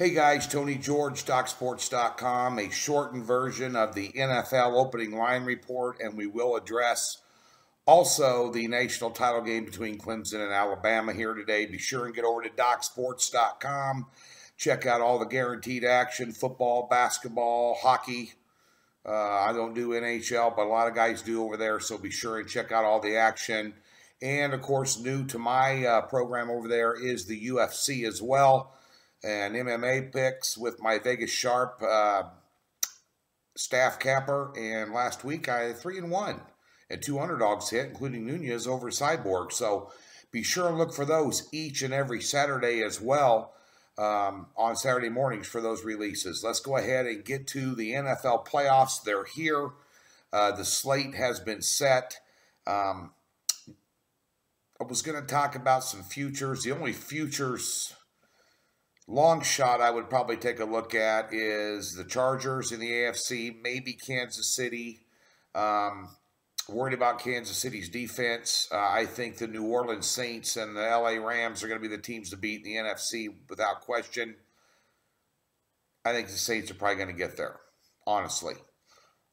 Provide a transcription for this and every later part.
Hey guys, Tony George, DocSports.com, a shortened version of the NFL opening line report, and we will address also the national title game between Clemson and Alabama here today. Be sure and get over to DocSports.com. Check out all the guaranteed action, football, basketball, hockey. I don't do NHL, but a lot of guys do over there, so be sure and check out all the action. And, of course, new to my program over there is the UFC as well. And MMA picks with my Vegas Sharp staff capper. And last week I had 3-1 and 2 underdogs hit, including Nunez over Cyborg. So be sure and look for those each and every Saturday as well on Saturday mornings for those releases. Let's go ahead and get to the NFL playoffs. They're here. The slate has been set. I was going to talk about some futures. The only futures long shot I would probably take a look at is the Chargers in the AFC, maybe Kansas City. Worried about Kansas City's defense. I think the New Orleans Saints and the LA Rams are going to be the teams to beat in the NFC without question. I think the Saints are probably going to get there, honestly.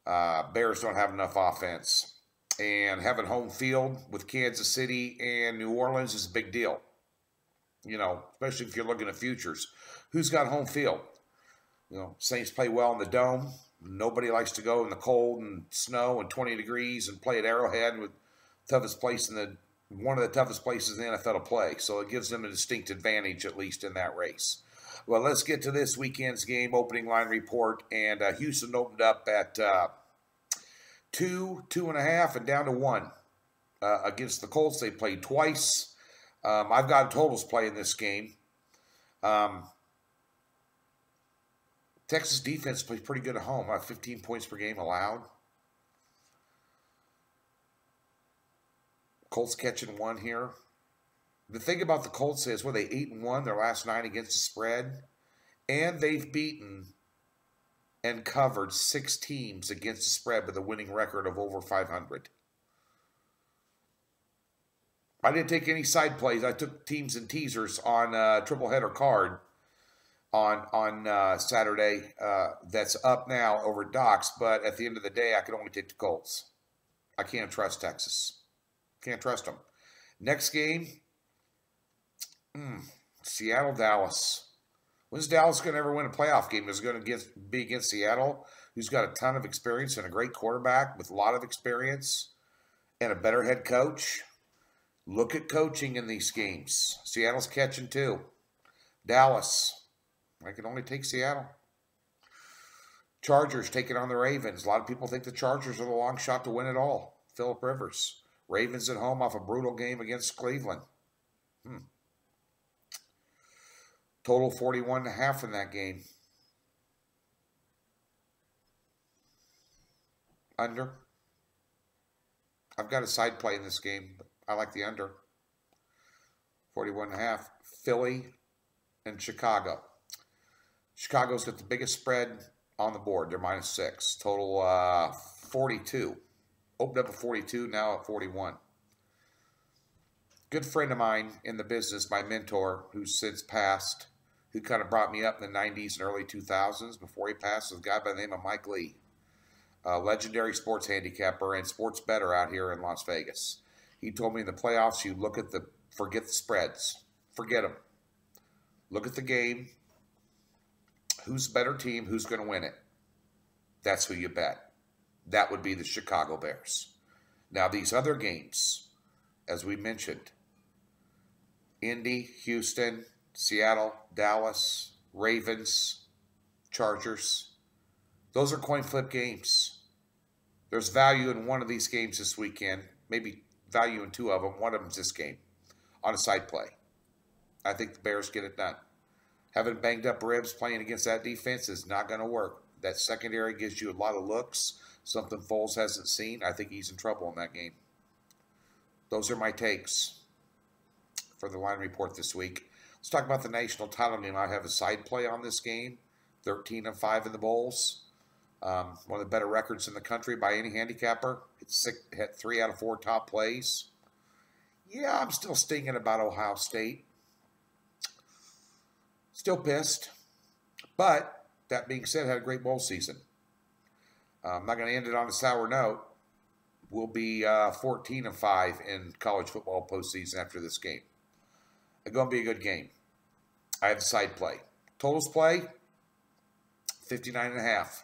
Bears don't have enough offense. And having home field with Kansas City and New Orleans is a big deal. You know, especially if you're looking at futures. Who's got home field? You know, Saints play well in the Dome. Nobody likes to go in the cold and snow and 20 degrees and play at Arrowhead, with toughest place one of the toughest places in the NFL to play. So it gives them a distinct advantage, at least in that race. Well, let's get to this weekend's game opening line report. And Houston opened up at 2, 2.5, and down to 1 against the Colts. They played twice. I've got totals play in this game. Texas defense plays pretty good at home. 15 points per game allowed. Colts catching 1 here. The thing about the Colts is, they 8-1 their last 9 against the spread, and they've beaten and covered 6 teams against the spread with a winning record of over 500. I didn't take any side plays. I took teams and teasers on triple header card on Saturday. That's up now over Docs, but at the end of the day, I could only take the Colts. I can't trust Texas. Can't trust them. Next game, Seattle-Dallas. When's Dallas going to ever win a playoff game? Is it going to be against Seattle, who's got a ton of experience and a great quarterback with a lot of experience and a better head coach? Look at coaching in these games. Seattle's catching 2. Dallas, I can only take Seattle. Chargers taking on the Ravens. A lot of people think the Chargers are the long shot to win it all. Phillip Rivers. Ravens at home off a brutal game against Cleveland. Total 41.5 in that game. Under. I've got a side play in this game, but I like the under. 41.5. Philly and Chicago. Chicago's got the biggest spread on the board. They're -6. Total 42. Opened up at 42, now at 41. Good friend of mine in the business, my mentor, who's since passed, who kind of brought me up in the 90s and early 2000s before he passed, was a guy by the name of Mike Lee. A legendary sports handicapper and sports bettor out here in Las Vegas. He told me in the playoffs, you forget the spreads. Forget them. Look at the game. Who's the better team? Who's going to win it? That's who you bet. That would be the Chicago Bears. Now, these other games, as we mentioned, Indy, Houston, Seattle, Dallas, Ravens, Chargers, those are coin flip games. There's value in one of these games this weekend, maybe value in 2 of them. One of them's this game on a side play. I think the Bears get it done. Having banged up ribs playing against that defense is not going to work. That secondary gives you a lot of looks, something Foles hasn't seen. I think he's in trouble in that game. Those are my takes for the line report this week. Let's talk about the national title game. I have a side play on this game. 13-5 in the bowls. One of the better records in the country by any handicapper. It's hit 3 out of 4 top plays. Yeah, I'm still stinging about Ohio State. Still pissed. But that being said, had a great bowl season. I'm not going to end it on a sour note. We'll be 14-5 in college football postseason after this game. It's going to be a good game. I have the side play. Totals play, 59.5.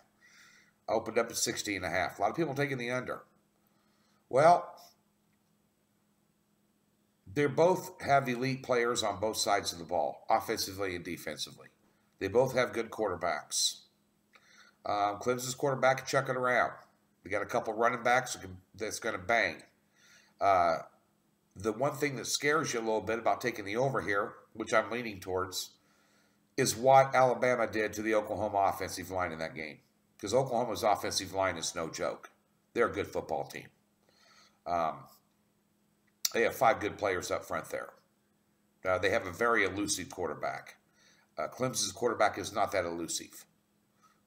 I opened up at 60.5. A lot of people taking the under. Well, they both have elite players on both sides of the ball, offensively and defensively. They both have good quarterbacks. Clemson's quarterback can chuck it around. They got a couple running backs that's going to bang. The one thing that scares you a little bit about taking the over here, which I'm leaning towards, is what Alabama did to the Oklahoma offensive line in that game. Because Oklahoma's offensive line is no joke. They're a good football team. They have 5 good players up front there. They have a very elusive quarterback. Clemson's quarterback is not that elusive.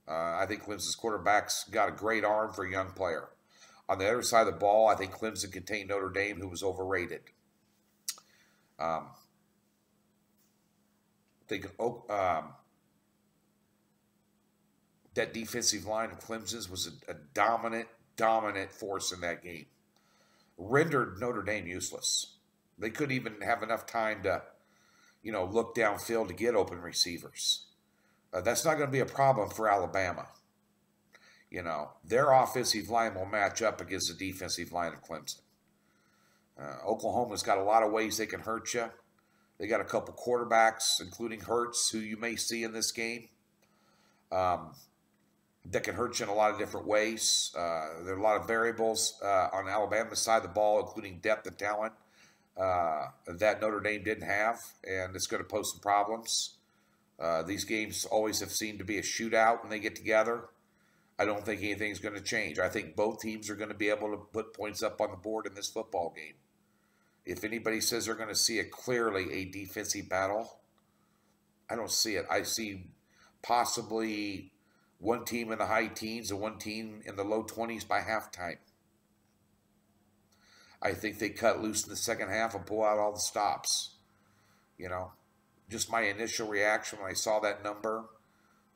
I think Clemson's quarterback's got a great arm for a young player. On the other side of the ball, I think Clemson contained Notre Dame, who was overrated. That defensive line of Clemson's was a dominant force in that game. Rendered Notre Dame useless. They couldn't even have enough time to, look downfield to get open receivers. That's not going to be a problem for Alabama. Their offensive line will match up against the defensive line of Clemson. Oklahoma's got a lot of ways they can hurt you. They got a couple quarterbacks, including Hurts, who you may see in this game, that can hurt you in a lot of different ways. There are a lot of variables on Alabama's side of the ball, including depth and talent, that Notre Dame didn't have, and it's going to pose some problems. These games always have seemed to be a shootout when they get together. I don't think anything's going to change. I think both teams are going to be able to put points up on the board in this football game. If anybody says they're going to see clearly a defensive battle, I don't see it. I see possibly one team in the high teens and one team in the low 20s by halftime. I think they cut loose in the second half and pull out all the stops. Just my initial reaction when I saw that number,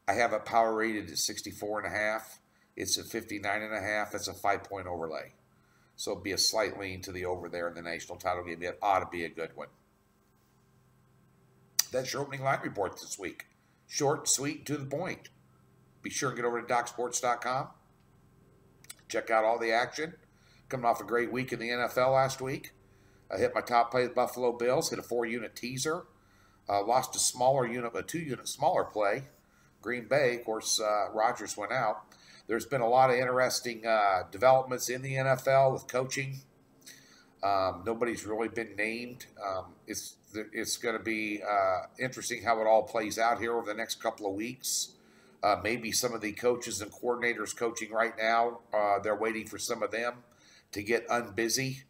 I have it power rated at 64.5. It's at 59.5. That's a 5-point overlay. So it'll be a slight lean to the over there in the national title game. It ought to be a good one. That's your opening line report this week. Short, sweet, to the point. Be sure and get over to DocSports.com. Check out all the action. Coming off a great week in the NFL last week. I hit my top play with Buffalo Bills. Hit a 4-unit teaser. Lost a 2-unit smaller play. Green Bay, of course, Rodgers went out. There's been a lot of interesting developments in the NFL with coaching. Nobody's really been named. It's going to be interesting how it all plays out here over the next couple of weeks. Maybe some of the coaches and coordinators coaching right now, they're waiting for some of them to get unbusy.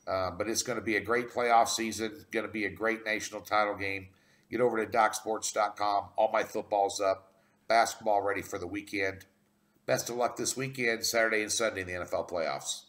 But it's going to be a great playoff season, going to be a great national title game. Get over to DocSports.com. All my football's up. Basketball ready for the weekend. Best of luck this weekend, Saturday and Sunday in the NFL playoffs.